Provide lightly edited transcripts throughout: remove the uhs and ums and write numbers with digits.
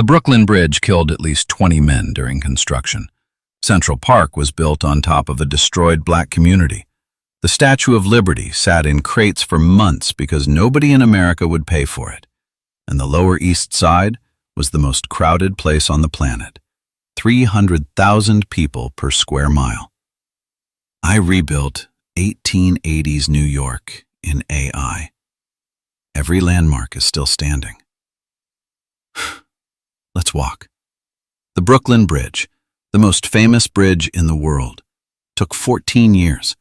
The Brooklyn Bridge killed at least 20 men during construction. Central Park was built on top of a destroyed black community. The Statue of Liberty sat in crates for months because nobody in America would pay for it. And the Lower East Side was the most crowded place on the planet. 300,000 people per square mile. I rebuilt 1880s New York in AI. Every landmark is still standing. Let's walk. The Brooklyn Bridge, the most famous bridge in the world, took 14 years.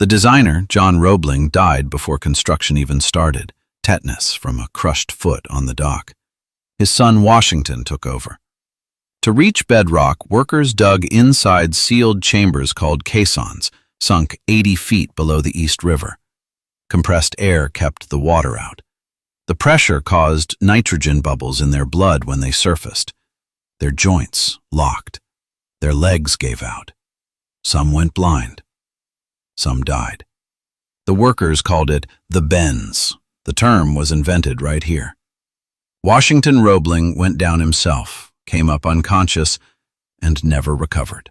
The designer, John Roebling, died before construction even started, tetanus from a crushed foot on the dock. His son Washington took over. To reach bedrock, workers dug inside sealed chambers called caissons, sunk 80 feet below the East River. Compressed air kept the water out. The pressure caused nitrogen bubbles in their blood when they surfaced. Their joints locked. Their legs gave out. Some went blind. Some died. The workers called it the bends. The term was invented right here. Washington Roebling went down himself, came up unconscious, and never recovered.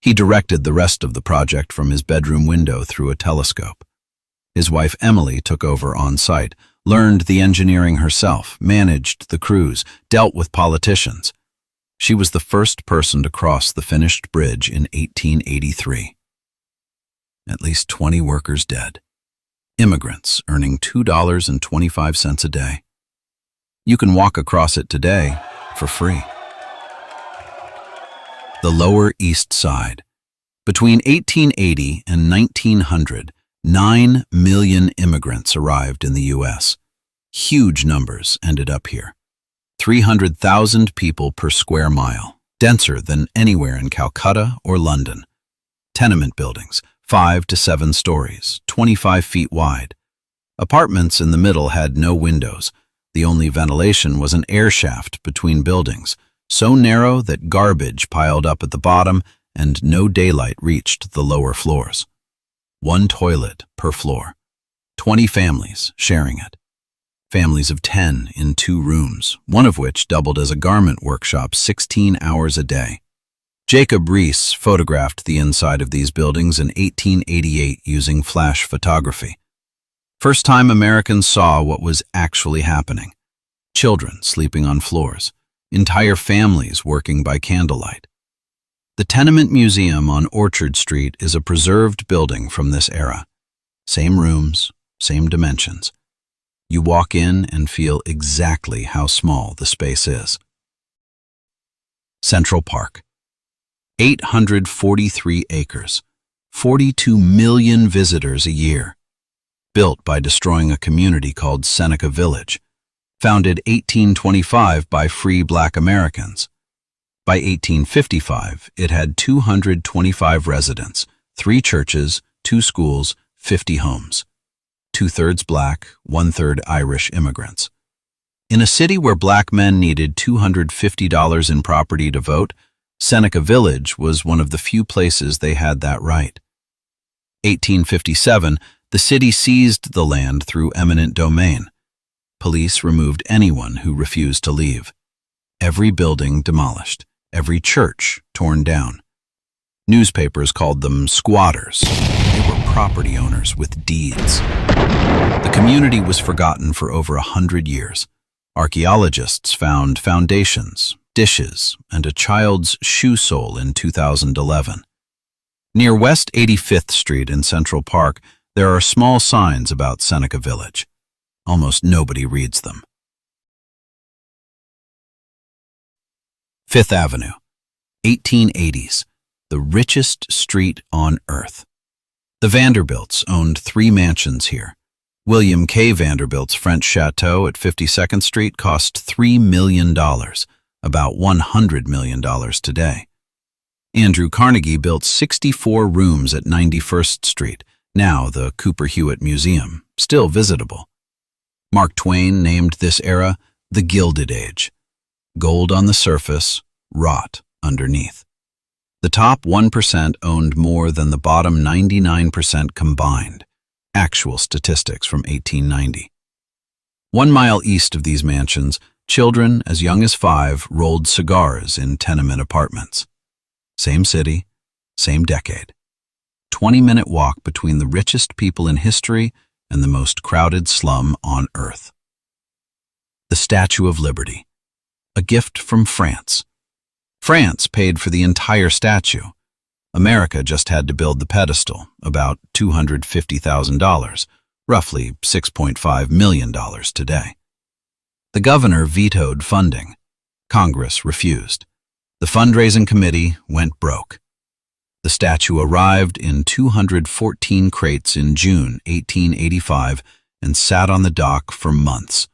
He directed the rest of the project from his bedroom window through a telescope. His wife Emily took over on site, learned the engineering herself, managed the crews, dealt with politicians. She was the first person to cross the finished bridge in 1883. At least 20 workers dead. Immigrants earning $2.25 a day. You can walk across it today for free. The Lower East Side. Between 1880 and 1900, 9 million immigrants arrived in the U.S. Huge numbers ended up here. 300,000 people per square mile, denser than anywhere in Calcutta or London. Tenement buildings, 5 to 7 stories, 25 feet wide. Apartments in the middle had no windows. The only ventilation was an air shaft between buildings, so narrow that garbage piled up at the bottom and no daylight reached the lower floors. 1 toilet per floor. 20 families sharing it. Families of 10 in 2 rooms, one of which doubled as a garment workshop 16 hours a day. Jacob Riis photographed the inside of these buildings in 1888 using flash photography. First time Americans saw what was actually happening. Children sleeping on floors, entire families working by candlelight. The Tenement Museum on Orchard Street is a preserved building from this era. Same rooms, same dimensions. You walk in and feel exactly how small the space is. Central Park. 843 acres, 42 million visitors a year. Built by destroying a community called Seneca Village, founded 1825 by free black Americans. By 1855, it had 225 residents, 3 churches, 2 schools, 50 homes. 2/3 black, 1/3 Irish immigrants. In a city where black men needed $250 in property to vote, Seneca Village was one of the few places they had that right. 1857, the city seized the land through eminent domain. Police removed anyone who refused to leave. Every building demolished, every church torn down. Newspapers called them squatters. They were property owners with deeds. The community was forgotten for over 100 years. Archaeologists found foundations, dishes, and a child's shoe sole in 2011. Near West 85th Street in Central Park, there are small signs about Seneca Village. Almost nobody reads them. 5th Avenue, 1880s, the richest street on earth. The Vanderbilts owned 3 mansions here. William K. Vanderbilt's French chateau at 52nd Street cost $3 million, about $100 million today. Andrew Carnegie built 64 rooms at 91st Street, now the Cooper Hewitt Museum, still visitable. Mark Twain named this era the Gilded Age. Gold on the surface, rot underneath. The top 1% owned more than the bottom 99% combined. Actual statistics from 1890. 1 mile east of these mansions, Children as young as 5 rolled cigars in tenement apartments. Same city, same decade. 20-minute walk between the richest people in history and the most crowded slum on Earth. The Statue of Liberty, a gift from France. France paid for the entire statue. America just had to build the pedestal, about $250,000, roughly $6.5 million today. The governor vetoed funding. Congress refused. The fundraising committee went broke. The statue arrived in 214 crates in June 1885 and sat on the dock for months.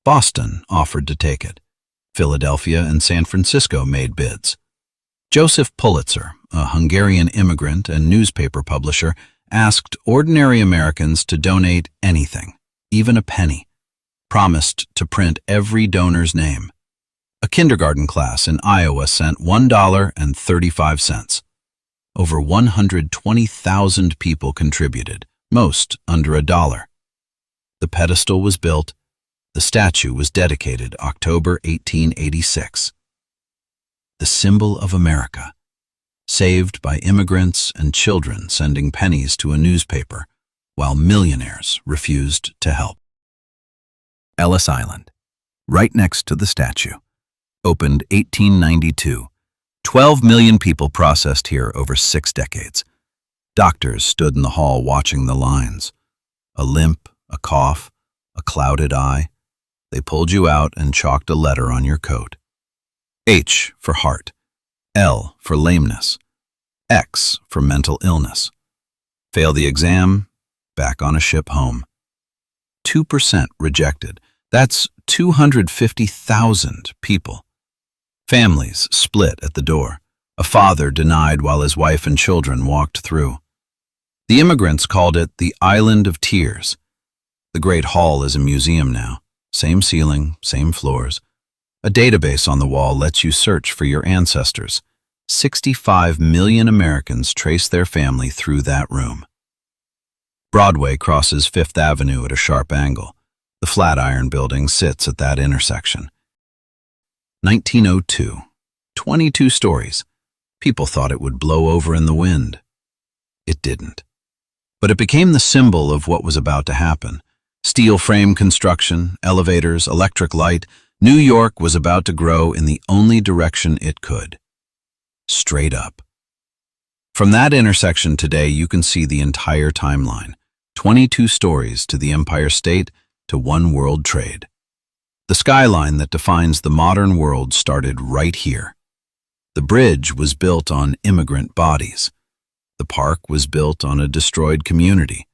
Boston offered to take it. Philadelphia and San Francisco made bids. Joseph Pulitzer, a Hungarian immigrant and newspaper publisher, asked ordinary Americans to donate anything, even a penny, promised to print every donor's name. A kindergarten class in Iowa sent $1.35. Over 120,000 people contributed, most under $1. The pedestal was built. The statue was dedicated October 1886. The symbol of America, saved by immigrants and children sending pennies to a newspaper, while millionaires refused to help. Ellis Island, right next to the statue, opened 1892. 12 million people processed here over 6 decades. Doctors stood in the hall watching the lines. A limp, a cough, a clouded eye. They pulled you out and chalked a letter on your coat. H for heart, L for lameness, X for mental illness. Fail the exam, back on a ship home. 2% rejected. That's 250,000 people. Families split at the door. A father denied while his wife and children walked through. The immigrants called it the Island of Tears. The Great Hall is a museum now. Same ceiling, same floors. A database on the wall lets you search for your ancestors. 65 million Americans trace their family through that room. Broadway crosses Fifth Avenue at a sharp angle. The Flatiron building sits at that intersection. 1902, 22 stories. People thought it would blow over in the wind. It didn't. But it became the symbol of what was about to happen. Steel frame construction, elevators, electric light. New York was about to grow in the only direction it could. Straight up. From that intersection today, you can see the entire timeline. 22 stories to the Empire State to One World Trade. The skyline that defines the modern world started right here. The bridge was built on immigrant bodies. The park was built on a destroyed community.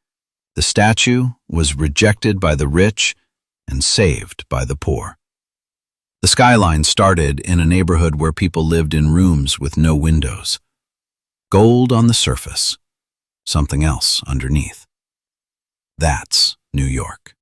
The statue was rejected by the rich and saved by the poor. The skyline started in a neighborhood where people lived in rooms with no windows. Gold on the surface, something else underneath. That's New York.